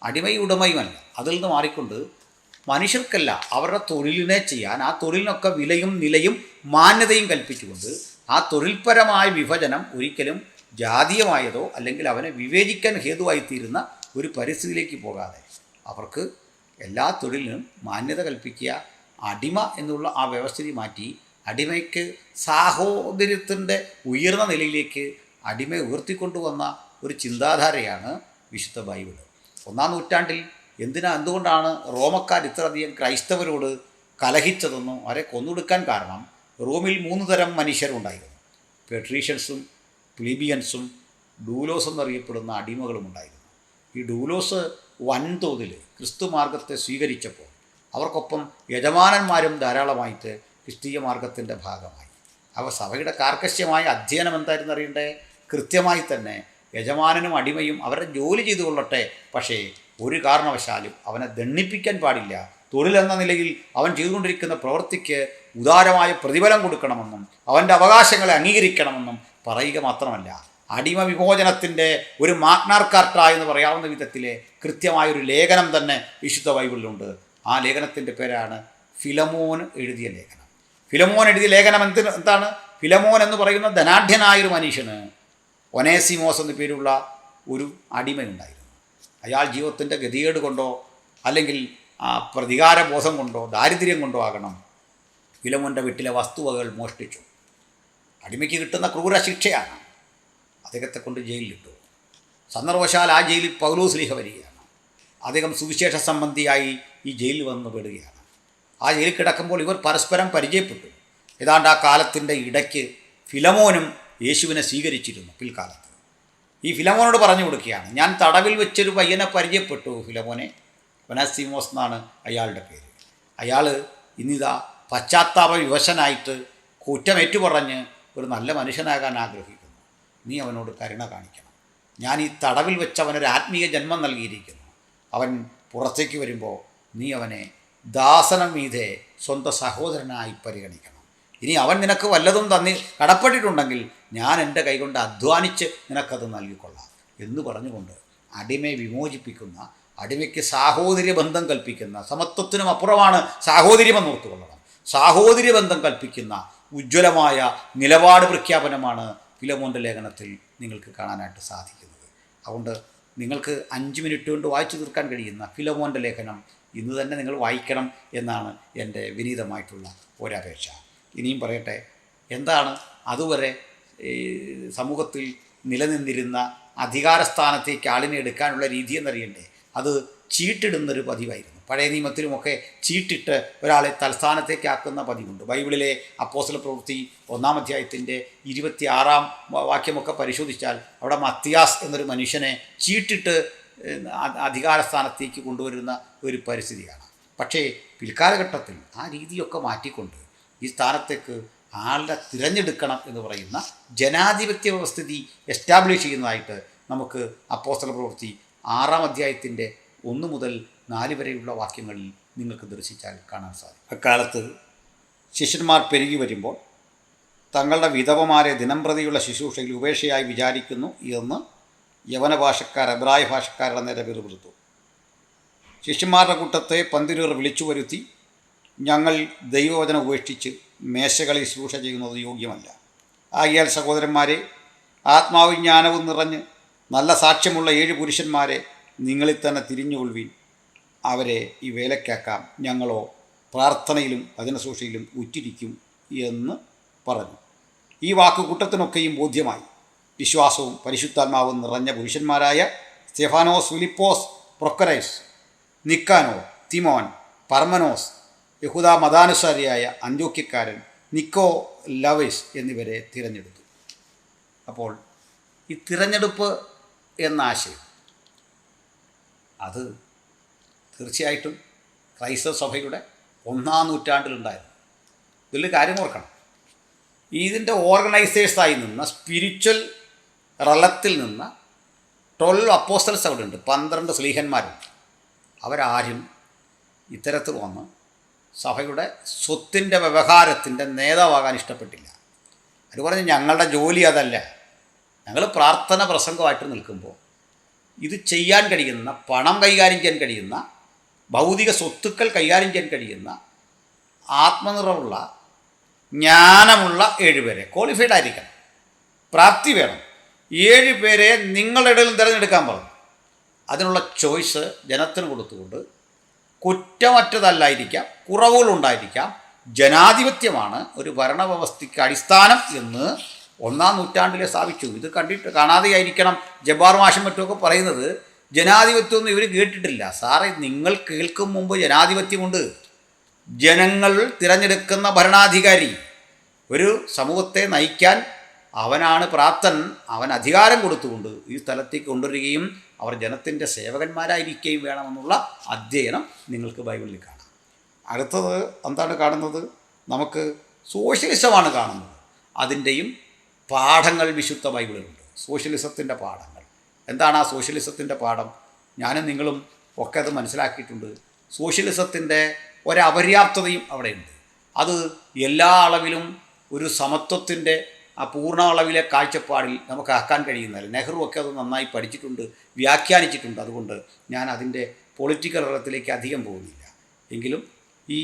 അടിമയും ഉടമയുമല്ല, അതിൽ നിന്ന് മാറിക്കൊണ്ട് മനുഷ്യർക്കല്ല അവരുടെ തൊഴിലിനെ ചെയ്യാൻ, ആ തൊഴിലിനൊക്കെ വിലയും നിലയും മാന്യതയും കൽപ്പിച്ചുകൊണ്ട് ആ തൊഴിൽപരമായ വിഭജനം ഒരിക്കലും ജാതീയമായതോ അല്ലെങ്കിൽ അവനെ വിവേചിക്കാൻ ഹേതുവായിത്തീരുന്ന ഒരു പരിസ്ഥിതിയിലേക്ക് പോകാതെ അവർക്ക് എല്ലാ തൊഴിലിനും മാന്യത കൽപ്പിക്കുക, അടിമ എന്നുള്ള ആ വ്യവസ്ഥിതി മാറ്റി അടിമയ്ക്ക് സാഹോദര്യത്തിൻ്റെ ഉയർന്ന നിലയിലേക്ക് അടിമയെ ഉയർത്തിക്കൊണ്ടുവന്ന ഒരു ചിന്താധാരയാണ് വിശുദ്ധ ബൈബിൾ. 1-ാം നൂറ്റാണ്ടിൽ എന്തുകൊണ്ടാണ് റോമക്കാർ ഇത്രയധികം ക്രൈസ്തവരോട് കലഹിച്ചതെന്നും അവരെ കൊന്നൊടുക്കാൻ കാരണം റോമിൽ 3 തരം മനുഷ്യരുണ്ടായിരുന്നു. പെട്രീഷ്യൻസും പ്ലീബിയൻസും ഡൂലോസ് എന്നറിയപ്പെടുന്ന അടിമകളും ഉണ്ടായിരുന്നു. ഈ ഡൂലോസ് വൻതോതിൽ ക്രിസ്തു മാർഗത്തെ സ്വീകരിച്ചപ്പോൾ അവർക്കൊപ്പം യജമാനന്മാരും ധാരാളമായിട്ട് ക്രിസ്തീയ മാർഗത്തിൻ്റെ ഭാഗമായി. അവ സഭയുടെ കാർക്കശ്യമായ അധ്യയനം എന്തായിരുന്നു അറിയണ്ടേ? കൃത്യമായി തന്നെ യജമാനനും അടിമയും അവരുടെ ജോലി ചെയ്തു കൊള്ളട്ടെ, പക്ഷേ ഒരു കാരണവശാലും അവനെ ദണ്ഡിപ്പിക്കാൻ പാടില്ല. തൊഴിലെന്ന നിലയിൽ അവൻ ചെയ്തുകൊണ്ടിരിക്കുന്ന പ്രവൃത്തിക്ക് ഉദാരമായ പ്രതിഫലം കൊടുക്കണമെന്നും അവൻ്റെ അവകാശങ്ങളെ അംഗീകരിക്കണമെന്നും പറയുക മാത്രമല്ല, അടിമ വിമോചനത്തിൻ്റെ ഒരു മാഗ്നാ കാർട്ട എന്ന് പറയാവുന്ന വിധത്തിലെ കൃത്യമായൊരു ലേഖനം തന്നെ വിശുദ്ധ ബൈബിളിലുണ്ട്. ആ ലേഖനത്തിൻ്റെ പേരാണ് ഫിലമോൻ എഴുതിയ ലേഖനം. ഫിലമോൻ എഴുതിയ ലേഖനം എന്താണ്? ഫിലമോൻ എന്ന് പറയുന്ന ധനാഢ്യനായൊരു മനുഷ്യന് ഒനേസിമോസ് എന്നു പേരുള്ള ഒരു അടിമയുണ്ടായിരുന്നു. അയാൾ ജീവിതത്തിൻ്റെ ഗതികേട് കൊണ്ടോ അല്ലെങ്കിൽ പ്രതികാരബോധം കൊണ്ടോ ദാരിദ്ര്യം കൊണ്ടോ ആകണം ഫിലമോൻ്റെ വീട്ടിലെ വസ്തുവകകൾ മോഷ്ടിച്ചു. അടിമയ്ക്ക് കിട്ടുന്ന ക്രൂര ശിക്ഷയാണ്. അദ്ദേഹത്തെ കൊണ്ട് ജയിലിലിട്ടു. സന്ദർഭവശാൽ ആ ജയിലിൽ പൗലോസ് ശ്ലീഹ വരികയാണ്. അദ്ദേഹം സുവിശേഷ സംബന്ധിയായി ഈ ജയിലിൽ വന്ന് പെടുകയാണ്. ആ ജയിലിൽ കിടക്കുമ്പോൾ ഇവർ പരസ്പരം പരിചയപ്പെട്ടു. ഏതാണ്ട് ആ കാലത്തിൻ്റെ ഇടയ്ക്ക് ഫിലമോനും യേശുവിനെ സ്വീകരിച്ചിരുന്നു. പിൽക്കാലത്ത് ഈ ഫിലമോനോട് പറഞ്ഞു കൊടുക്കുകയാണ്, ഞാൻ തടവിൽ വെച്ചൊരു പയ്യനെ പരിചയപ്പെട്ടു ഫിലമോനെ. ഒനാസിമോസ് എന്നാണ് അയാളുടെ പേര്. അയാൾ ഇന്നിതാ പശ്ചാത്താപ വിവശനായിട്ട് കുറ്റമേറ്റു പറഞ്ഞ് ഒരു നല്ല മനുഷ്യനാകാൻ ആഗ്രഹിക്കുന്നു. നീ അവനോട് കരുണ കാണിക്കണം. ഞാൻ ഈ തടവിൽ വെച്ച് അവനൊരു ആത്മീയ ജന്മം നൽകിയിരിക്കുന്നു. അവൻ പുറത്തേക്ക് വരുമ്പോൾ നീ അവനെ ദാസനം മീതെ സ്വന്തം സഹോദരനായി പരിഗണിക്കണം. ഇനി അവൻ നിനക്ക് വല്ലതും കടപ്പെട്ടിട്ടുണ്ടെങ്കിൽ ഞാൻ എൻ്റെ കൈകൊണ്ട് അധ്വാനിച്ച് നിനക്കത് നൽകിക്കൊള്ളാം എന്ന് പറഞ്ഞുകൊണ്ട് അടിമയെ വിമോചിപ്പിക്കുന്ന, അടിമയ്ക്ക് സാഹോദര്യ ബന്ധം കൽപ്പിക്കുന്ന, സമത്വത്തിനും അപ്പുറമാണ് സാഹോദര്യമെന്ന് ഓർത്തുകൊള്ളണം, സാഹോദര്യ ബന്ധം കൽപ്പിക്കുന്ന ഉജ്ജ്വലമായ നിലപാട് പ്രഖ്യാപനമാണ് ഫിലമോൻ്റെ ലേഖനത്തിൽ നിങ്ങൾക്ക് കാണാനായിട്ട് സാധിക്കുന്നത്. അതുകൊണ്ട് നിങ്ങൾക്ക് 5 മിനിറ്റ് കൊണ്ട് വായിച്ചു തീർക്കാൻ കഴിയുന്ന ഫിലമോൻ്റെ ലേഖനം ഇന്ന് തന്നെ നിങ്ങൾ വായിക്കണം എന്നാണ് എൻ്റെ വിനീതമായിട്ടുള്ള ഒരപേക്ഷ. ഇനിയും പറയട്ടെ, എന്താണ് അതുവരെ സമൂഹത്തിൽ നിലനിന്നിരുന്ന അധികാരസ്ഥാനത്തേക്ക് ആളിനെ എടുക്കാനുള്ള രീതി എന്നറിയണ്ടേ? അത് ചീട്ടിടുന്നൊരു പതിവായിരുന്നു. പഴയ നിയമത്തിലുമൊക്കെ ചീട്ടിട്ട് ഒരാളെ തൽസ്ഥാനത്തേക്കാക്കുന്ന പതിവുണ്ട്. ബൈബിളിലെ അപ്പോസ്തല പ്രവൃത്തി 1-ാം അധ്യായത്തിൻ്റെ 26-ാം വാക്യമൊക്കെ പരിശോധിച്ചാൽ അവിടെ മത്തിയാസ് എന്നൊരു മനുഷ്യനെ ചീട്ടിട്ട് അധികാരസ്ഥാനത്തേക്ക് കൊണ്ടുവരുന്ന ഒരു പരിസ്ഥിതിയാണ്. പക്ഷേ പിൽക്കാലഘട്ടത്തിൽ ആ രീതിയൊക്കെ മാറ്റിക്കൊണ്ട് ഈ സ്ഥാനത്തേക്ക് ആളെ തിരഞ്ഞെടുക്കണം എന്ന് പറയുന്ന ജനാധിപത്യ വ്യവസ്ഥിതി എസ്റ്റാബ്ലിഷ് ചെയ്യുന്നതായിട്ട് നമുക്ക് അപ്പോസ്തല പ്രവൃത്തി 6-ാം അധ്യായത്തിൻ്റെ 1 മുതൽ 4 വരെയുള്ള വാക്യങ്ങളിൽ നിങ്ങൾക്ക് ദർശിച്ചാൽ കാണാൻ സാധിക്കും. അക്കാലത്ത് ശിഷ്യന്മാർ പെരുകി വരുമ്പോൾ തങ്ങളുടെ വിധവമാരെ ദിനംപ്രതിയുള്ള ശുശ്രൂഷയിൽ ഉപേക്ഷയായി വിചാരിക്കുന്നു എന്ന് യവന ഭാഷക്കാർ എബ്രായ ഭാഷക്കാരുടെ നേരെ വെറുപെടുത്തു. ശിഷ്യന്മാരുടെ കൂട്ടത്തെ പന്തിരുവർ വിളിച്ചു വരുത്തി, ഞങ്ങൾ ദൈവവചനം ഉപേക്ഷിച്ച് മേശകളിൽ ശുശ്രൂഷ ചെയ്യുന്നത് യോഗ്യമല്ല. ആകിയാൽ സഹോദരന്മാരെ, ആത്മാവും ജ്ഞാനവും നിറഞ്ഞ് നല്ല സാക്ഷ്യമുള്ള 7 പുരുഷന്മാരെ നിങ്ങളിൽ തന്നെ തിരിഞ്ഞുകൊള്ളുവിൻ. അവരെ ഈ വേലയ്ക്കാക്കാം. ഞങ്ങളോ പ്രാർത്ഥനയിലും വചനശുശ്രൂഷയിലും ഉറ്റിരിക്കും എന്ന് പറഞ്ഞു. ഈ വാക്ക് കൂട്ടത്തിനൊക്കെയും ബോധ്യമായി. വിശ്വാസവും പരിശുദ്ധാത്മാവും നിറഞ്ഞ പുരുഷന്മാരായ സ്തെഫാനോസ്, ഫിലിപ്പോസ്, പ്രൊക്കരൈസ്, നിക്കാനോ, തിമോൻ, പർമനോസ്, യഹൂദ മതാനുസാരിയായ അന്ത്യോക്യക്കാരൻ നിക്കോ ലവൈസ് എന്നിവരെ തിരഞ്ഞെടുത്തു. അപ്പോൾ ഈ തിരഞ്ഞെടുപ്പ് എന്ന ആശയം അത് തീർച്ചയായിട്ടും ക്രൈസ്തവ സഭയുടെ 1-ാം നൂറ്റാണ്ടിലുണ്ടായിരുന്നു. ഇതിൽ കാര്യം ഓർക്കണം, ഇതിൻ്റെ ഓർഗനൈസേഴ്സായി നിന്ന സ്പിരിച്വൽ റലത്തിൽ നിന്ന് 12 അപ്പോസ്റ്റൽസ് അവിടെ ഉണ്ട്, 12 സ്ലീഹന്മാരുണ്ട്. അവരാരും ഇത്തരത്തിൽ വന്ന് സഭയുടെ സ്വത്തിൻ്റെ വ്യവഹാരത്തിൻ്റെ നേതാവാകാൻ ഇഷ്ടപ്പെട്ടില്ല. അത് പറഞ്ഞ് ഞങ്ങളുടെ ജോലി അതല്ല, ഞങ്ങൾ പ്രാർത്ഥന പ്രസംഗമായിട്ട് നിൽക്കുമ്പോൾ ഇത് ചെയ്യാൻ കഴിയുന്ന, പണം കൈകാര്യം ചെയ്യാൻ കഴിയുന്ന, ഭൗതിക സ്വത്തുക്കൾ കൈകാര്യം ചെയ്യാൻ കഴിയുന്ന, ആത്മനിറവുള്ള, ജ്ഞാനമുള്ള 7 പേരെ, ക്വാളിഫൈഡ് ആയിരിക്കണം, പ്രാപ്തി വേണം, 7 പേരെ നിങ്ങളുടെ ഇടയിൽ തിരഞ്ഞെടുക്കാൻ പറഞ്ഞു. അതിനുള്ള ചോയ്സ് ജനത്തിന് കൊടുത്തുകൊണ്ട് കുറ്റമറ്റതല്ലായിരിക്കാം, കുറവുകളുണ്ടായിരിക്കാം, ജനാധിപത്യമാണ് ഒരു ഭരണവ്യവസ്ഥയ്ക്ക് അടിസ്ഥാനം എന്ന് 1-ാം നൂറ്റാണ്ടിലെ സ്ഥാപിച്ചു. ഇത് കാണാതെയായിരിക്കണം ജബ്ബാർ മാഷും മറ്റുമൊക്കെ പറയുന്നത് ജനാധിപത്യമൊന്നും ഇവർ കേട്ടിട്ടില്ല. സാറേ, നിങ്ങൾ കേൾക്കും മുമ്പ് ജനാധിപത്യമുണ്ട്. ജനങ്ങൾ തിരഞ്ഞെടുക്കുന്ന ഭരണാധികാരി ഒരു സമൂഹത്തെ നയിക്കാൻ അവനാണ് പ്രാപ്തൻ. അവൻ അധികാരം കൊടുത്തുകൊണ്ട് ഈ സ്ഥലത്തേക്ക് കൊണ്ടുവരികയും അവർ ജനത്തിൻ്റെ സേവകന്മാരായിരിക്കുകയും വേണമെന്നുള്ള അധ്യയനം നിങ്ങൾക്ക് ബൈബിളിൽ കാണാം. അടുത്തത് എന്താണ് കാണുന്നത്? നമുക്ക് സോഷ്യലിസമാണ് കാണുന്നത്. അതിൻ്റെയും പാഠങ്ങൾ വിശുദ്ധ ബൈബിളിലുണ്ട്. സോഷ്യലിസത്തിൻ്റെ പാഠങ്ങൾ എന്താണ്? ആ സോഷ്യലിസത്തിൻ്റെ പാഠം ഞാനും നിങ്ങളും ഒക്കെ അത് മനസ്സിലാക്കിയിട്ടുണ്ട്. സോഷ്യലിസത്തിൻ്റെ ഒരപര്യാപ്തതയും അവിടെയുണ്ട്. അത് എല്ലാ അളവിലും ഒരു സമത്വത്തിൻ്റെ ആ പൂർണ്ണ അളവിലെ കാഴ്ചപ്പാടിൽ നമുക്ക് ആക്കാൻ കഴിയുന്നില്ല. നെഹ്റു ഒക്കെ അത് നന്നായി പഠിച്ചിട്ടുണ്ട്, വ്യാഖ്യാനിച്ചിട്ടുണ്ട്. അതുകൊണ്ട് ഞാൻ അതിൻ്റെ പൊളിറ്റിക്കൽ തലത്തിലേക്ക് അധികം പോകുന്നില്ല. എങ്കിലും ഈ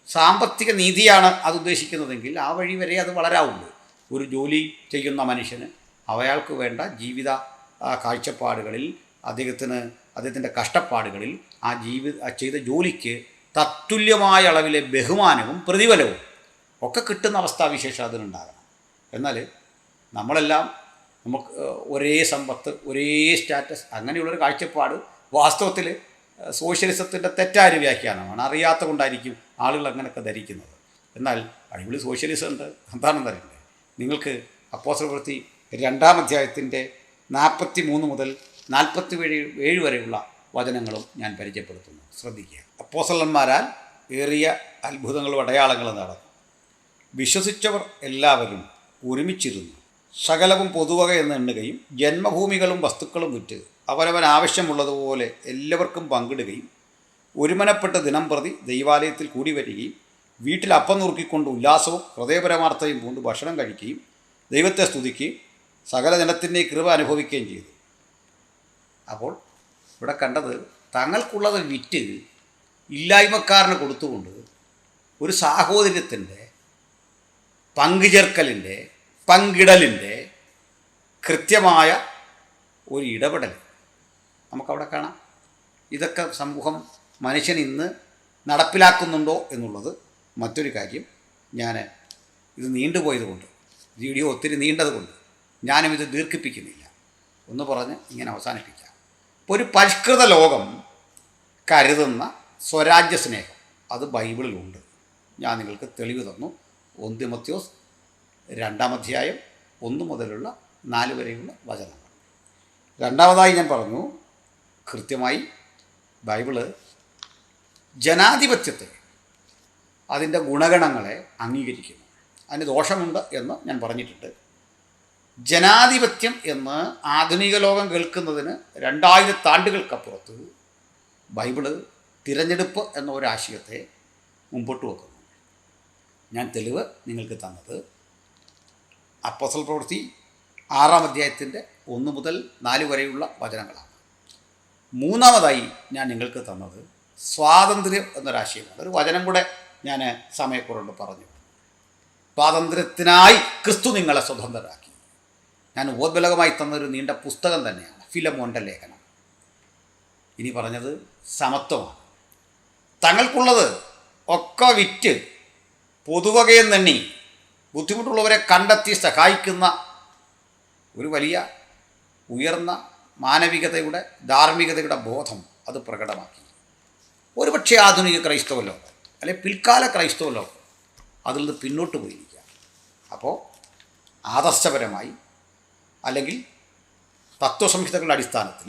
സാമ്പത്തിക നീതിയാണ് അത് ഉദ്ദേശിക്കുന്നതെങ്കിൽ ആ വഴി വരെ അത് വളരാവുള്ളൂ. ഒരു ജോലി ചെയ്യുന്ന മനുഷ്യന് അയാൾക്ക് വേണ്ട ജീവിത കാഴ്ചപ്പാടുകളിൽ അദ്ദേഹത്തിൻ്റെ കഷ്ടപ്പാടുകളിൽ ചെയ്ത ജോലിക്ക് തത്തുല്യമായ അളവിലെ ബഹുമാനവും പ്രതിഫലവും ഒക്കെ കിട്ടുന്ന അവസ്ഥാവിശേഷം അതിനുണ്ടാകണം. എന്നാൽ നമ്മളെല്ലാം നമുക്ക് ഒരേ സമ്പത്ത്, ഒരേ സ്റ്റാറ്റസ്, അങ്ങനെയുള്ളൊരു കാഴ്ചപ്പാട് വാസ്തവത്തിൽ സോഷ്യലിസത്തിൻ്റെ തെറ്റായ വ്യാഖ്യാനമാണ്. അറിയാത്ത കൊണ്ടായിരിക്കും ആളുകൾ അങ്ങനെയൊക്കെ ധരിക്കുന്നത്. എന്നാൽ ബൈബിളിൽ സോഷ്യലിസം ഉണ്ട്. എന്താണെന്ന് അറിയണ്ടേ? നിങ്ങൾക്ക് അപ്പോസ്തലപ്രവൃത്തി 2-ാം അധ്യായത്തിൻ്റെ 43 മുതൽ 47 വരെയുള്ള വചനങ്ങളും ഞാൻ പരിചയപ്പെടുത്തുന്നു. ശ്രദ്ധിക്കുക. അപ്പോസ്തലന്മാരാൽ ഏറിയ അത്ഭുതങ്ങളും അടയാളങ്ങളും നടന്നു. വിശ്വസിച്ചവർ എല്ലാവരും ഒരുമിച്ചിരുന്നു. സകലവും പൊതുവക എന്ന് എണ്ണുകയും ജന്മഭൂമികളും വസ്തുക്കളും വിറ്റ് അവരവൻ ആവശ്യമുള്ളതുപോലെ എല്ലാവർക്കും പങ്കിടുകയും ഒരുമനപ്പെട്ട് ദിനംപ്രതി ദൈവാലയത്തിൽ കൂടി വരികയും വീട്ടിൽ അപ്പം നുറുക്കിക്കൊണ്ട് ഉല്ലാസവും ഹൃദയപരമാർത്ഥയും പൂണ്ട് ഭക്ഷണം കഴിക്കുകയും ദൈവത്തെ സ്തുതിക്കുകയും സകല ജനത്തിൻ്റെ കൃപ അനുഭവിക്കുകയും ചെയ്തു. അപ്പോൾ ഇവിടെ കണ്ടത് തങ്ങൾക്കുള്ളത് വിറ്റ് ഇല്ലായ്മക്കാരന് കൊടുത്തുകൊണ്ട് ഒരു സാഹോദര്യത്തിൻ്റെ, പങ്കുചേർക്കലിൻ്റെ, പങ്കിടലിൻ്റെ കൃത്യമായ ഒരു ഇടപെടൽ നമുക്കവിടെ കാണാം. ഇതൊക്കെ സമൂഹം മനുഷ്യൻ ഇന്ന് നടപ്പിലാക്കുന്നുണ്ടോ എന്നുള്ളത് മറ്റൊരു കാര്യം. ഇത് നീണ്ടുപോയതുകൊണ്ട്, വീഡിയോ ഒത്തിരി നീണ്ടതുകൊണ്ട് ഞാനും ഇത് ദീർഘിപ്പിക്കുന്നില്ല. ഒന്ന് പറഞ്ഞ് ഇങ്ങനെ അവസാനിപ്പിക്കാം. ഇപ്പോൾ ഒരു പരിഷ്കൃത ലോകം കരുതുന്ന സ്വരാജ്യ സ്നേഹം അത് ബൈബിളിലുണ്ട്. ഞാൻ നിങ്ങൾക്ക് തെളിവ് തന്നു. 1 തിമോഥെയോസ് 2-ാം അധ്യായം 1 മുതലുള്ള 4 വരെയുള്ള വചനങ്ങൾ. രണ്ടാമതായി ഞാൻ പറഞ്ഞു, കൃത്യമായി ബൈബിള് ജനാധിപത്യത്തെ, അതിൻ്റെ ഗുണഗണങ്ങളെ അംഗീകരിക്കുന്നു. അതിന് ദോഷമുണ്ട് എന്ന് ഞാൻ പറഞ്ഞിട്ടുണ്ട്. ജനാധിപത്യം എന്ന് ആധുനിക ലോകം കേൾക്കുന്നതിന് 2000 ആണ്ടുകൾക്കപ്പുറത്ത് ബൈബിള് തിരഞ്ഞെടുപ്പ് എന്ന ഒരാശയത്തെ മുമ്പോട്ട് വെക്കുന്നു. ഞാൻ തെളിവ് നിങ്ങൾക്ക് തന്നത് അപ്പോസ്തലപ്രവൃത്തി 6-ാം അധ്യായത്തിൻ്റെ 1 മുതൽ 4 വരെയുള്ള വചനങ്ങളാണ്. മൂന്നാമതായി ഞാൻ നിങ്ങൾക്ക് തന്നത് സ്വാതന്ത്ര്യം എന്നൊരാശയമാണ്. ഒരു വചനം കൂടെ ഞാൻ സമയക്കുറവുണ്ട് പറഞ്ഞു. സ്വാതന്ത്ര്യത്തിനായി ക്രിസ്തു നിങ്ങളെ സ്വതന്ത്രരാക്കി. ഞാൻ ഉപോദ്ബലകമായി തന്നൊരു നീണ്ട പുസ്തകം തന്നെയാണ് ഫിലമോൻ്റെ ലേഖനം. ഇനി പറഞ്ഞത് സമത്വമാണ്. തങ്ങൾക്കുള്ളത് ഒക്കെ വിറ്റ് പൊതുവകയിൽ നിന്നെണ്ണി ബുദ്ധിമുട്ടുള്ളവരെ കണ്ടെത്തി സഹായിക്കുന്ന ഒരു വലിയ ഉയർന്ന മാനവികതയുടെ, ധാർമ്മികതയുടെ ബോധം അത് പ്രകടമാക്കി. ഒരുപക്ഷെ ആധുനിക ക്രൈസ്തവ ലോകം അല്ലെങ്കിൽ പിൽക്കാല ക്രൈസ്തവ ലോകം അതിൽ നിന്ന് പിന്നോട്ട് പോയിരിക്കുക. അപ്പോൾ ആദർശപരമായി അല്ലെങ്കിൽ തത്വസംഹിതകളുടെ അടിസ്ഥാനത്തിൽ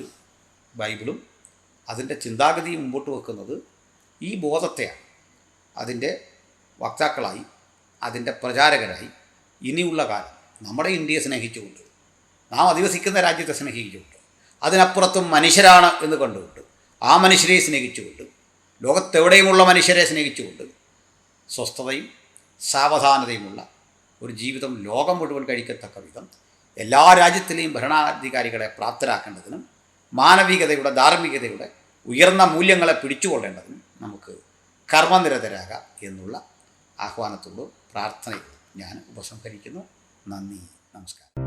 ബൈബിളും അതിൻ്റെ ചിന്താഗതിയും മുമ്പോട്ട് വെക്കുന്നത് ഈ ബോധത്തെയാണ്. അതിൻ്റെ വക്താക്കളായി, അതിൻ്റെ പ്രചാരകരായി ഇനിയുള്ള കാലം നമ്മുടെ ഇന്ത്യയെ സ്നേഹിച്ചുകൊണ്ട്, നാം അധിവസിക്കുന്ന രാജ്യത്തെ സ്നേഹിച്ചുകൊണ്ട്, അതിനപ്പുറത്തും മനുഷ്യരാണ് എന്ന് കണ്ടുകൊണ്ട് ആ മനുഷ്യരെ സ്നേഹിച്ചുകൊണ്ട്, ലോകത്തെവിടെയുമുള്ള മനുഷ്യരെ സ്നേഹിച്ചുകൊണ്ട് സ്വസ്ഥതയും സാവധാനതയുമുള്ള ഒരു ജീവിതം ലോകം മുഴുവൻ കഴിക്കത്തക്ക വിധം എല്ലാ രാജ്യത്തിലെയും ഭരണാധികാരികളെ പ്രാപ്തരാക്കേണ്ടതിനും മാനവികതയുടെ, ധാർമ്മികതയുടെ ഉയർന്ന മൂല്യങ്ങളെ പിടിച്ചുകൊള്ളേണ്ടതിനും നമുക്ക് കർമ്മനിരതരാകാം എന്നുള്ള ആഹ്വാനത്തോട് പ്രാർത്ഥനയോട് ഞാൻ ഉപസംഹരിക്കുന്നു. നന്ദി, നമസ്കാരം.